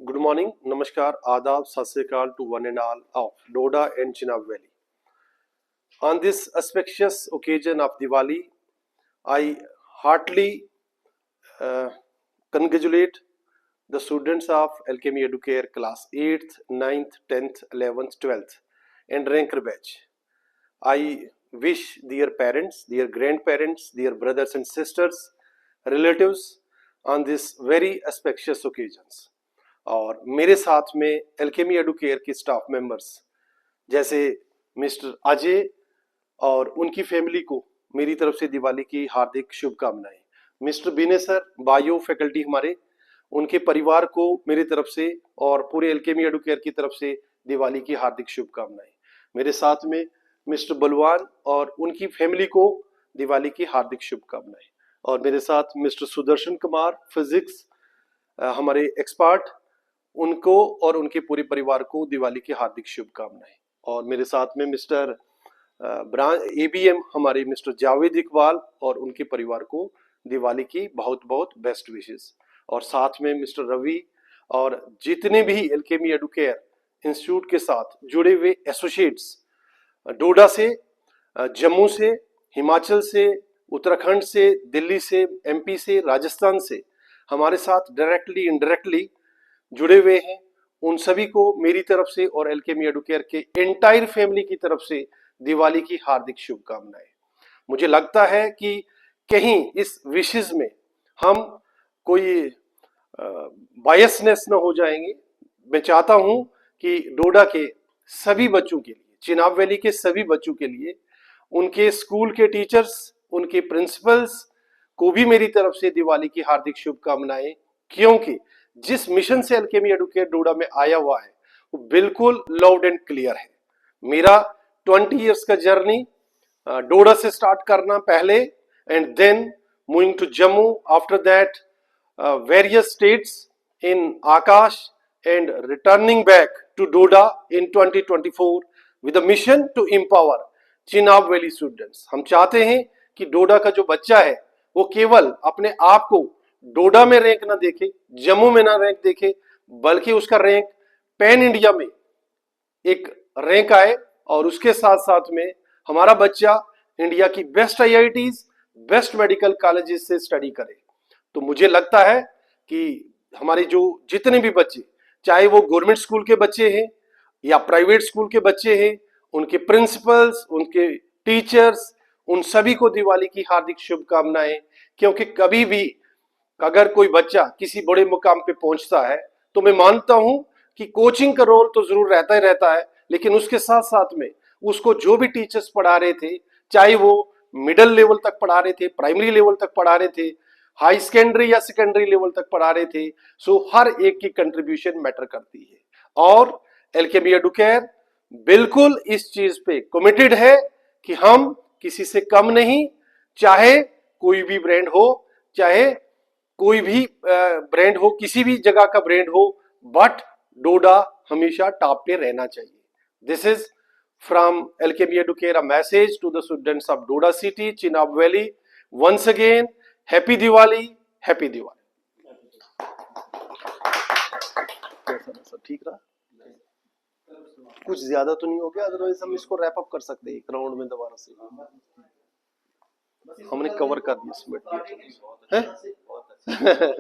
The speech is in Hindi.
Good morning, Namaskar, Adab, Sat Sri Akal to one and all of Doda and Chenab Valley. On this auspicious occasion of Diwali, I heartily congratulate the students of Alchemy Educare class 8th, 9th, 10th, 11th, 12th and ranker batch. I wish their parents, their grandparents, their brothers and sisters, relatives on this very auspicious occasions. और मेरे साथ में एल्केमी एडुकेयर के स्टाफ मेंबर्स जैसे मिस्टर अजय और उनकी फैमिली को मेरी तरफ से दिवाली की हार्दिक शुभकामनाएं। मिस्टर बिने सर, बायो फैकल्टी हमारे, उनके परिवार को मेरी तरफ से और पूरे एल्केमी एडुकेयर की तरफ से दिवाली की हार्दिक शुभकामनाएं। मेरे साथ में मिस्टर बलवान और उनकी फैमिली को दिवाली की हार्दिक शुभकामनाएं। और मेरे साथ मिस्टर सुदर्शन कुमार, फिजिक्स हमारे एक्सपर्ट, उनको और उनके पूरे परिवार को दिवाली की हार्दिक शुभकामनाएं। और मेरे साथ में मिस्टर ABM हमारे मिस्टर जावेद इकबाल और उनके परिवार को दिवाली की बहुत बहुत बेस्ट विशेस। और साथ में मिस्टर रवि और जितने भी एल्केमी एडुकेयर इंस्टीट्यूट के साथ जुड़े हुए एसोसिएट्स डोडा से, जम्मू से, हिमाचल से, उत्तराखंड से, दिल्ली से, MP से, राजस्थान से हमारे साथ डायरेक्टली इनडायरेक्टली जुड़े हुए हैं, उन सभी को मेरी तरफ से और एल्केमी एडुकेयर के एंटायर फैमिली की तरफ से दिवाली की हार्दिक शुभकामनाएं। मुझे लगता है कि कहीं इस विशेष में हम कोई बायसनेस न हो जाएंगे। मैं चाहता हूं कि डोडा के सभी बच्चों के लिए, चिनाब वैली के सभी बच्चों के लिए, उनके स्कूल के टीचर्स, उनके प्रिंसिपल्स को भी मेरी तरफ से दिवाली की हार्दिक शुभकामनाएं, क्योंकि जिस मिशन से एल्केमी एडुकेयर डोडा में आया हुआ है वो बिल्कुल लाउड एंड क्लियर है। मेरा 20 इयर्स का जर्नी डोडा से स्टार्ट करना पहले, and then moving to Jammu, after that various states in Aakash, and returning back to Doda in 2024 with a mission to empower Chenab valley students. हम चाहते हैं कि डोडा का जो बच्चा है वो केवल अपने आप को डोडा में रैंक ना देखे, जम्मू में ना रैंक देखे, बल्कि उसका रैंक पैन इंडिया में एक रैंक आए और उसके साथ साथ में हमारा बच्चा इंडिया की best IITs, best medical colleges से स्टडी करे। तो मुझे लगता है कि हमारे जो जितने भी बच्चे, चाहे वो गवर्नमेंट स्कूल के बच्चे हैं या प्राइवेट स्कूल के बच्चे हैं, उनके प्रिंसिपल्स, उनके टीचर्स, उन सभी को दिवाली की हार्दिक शुभकामनाएं। क्योंकि कभी भी अगर कोई बच्चा किसी बड़े मुकाम पे पहुंचता है तो मैं मानता हूं कि कोचिंग का रोल तो जरूर रहता ही रहता है, लेकिन उसके साथ साथ में उसको जो भी टीचर्स पढ़ा रहे थे, चाहे वो मिडिल लेवल तक पढ़ा रहे थे, प्राइमरी लेवल तक पढ़ा रहे थे, हाई सेकेंडरी या सेकेंडरी लेवल तक पढ़ा रहे थे, सो हर एक की कंट्रीब्यूशन मैटर करती है। और एल्केमी एडुकेयर बिल्कुल इस चीज पे कमिटेड है कि हम किसी से कम नहीं, चाहे कोई भी ब्रांड हो, चाहे कोई भी ब्रांड हो, किसी भी जगह का ब्रांड हो, बट डोडा हमेशा टॉप पे रहना चाहिए। This is from Alchemy Educare, a message to the students of Doda city, Chenab valley. Once again happy Diwali, happy Diwali. ठीक रहा? कुछ ज्यादा तो नहीं हो गया, अदरवाइज हम इसको रैप अप कर सकते हैं एक राउंड में दोबारा से। हमने कवर कर दिया, सबमिट किया है।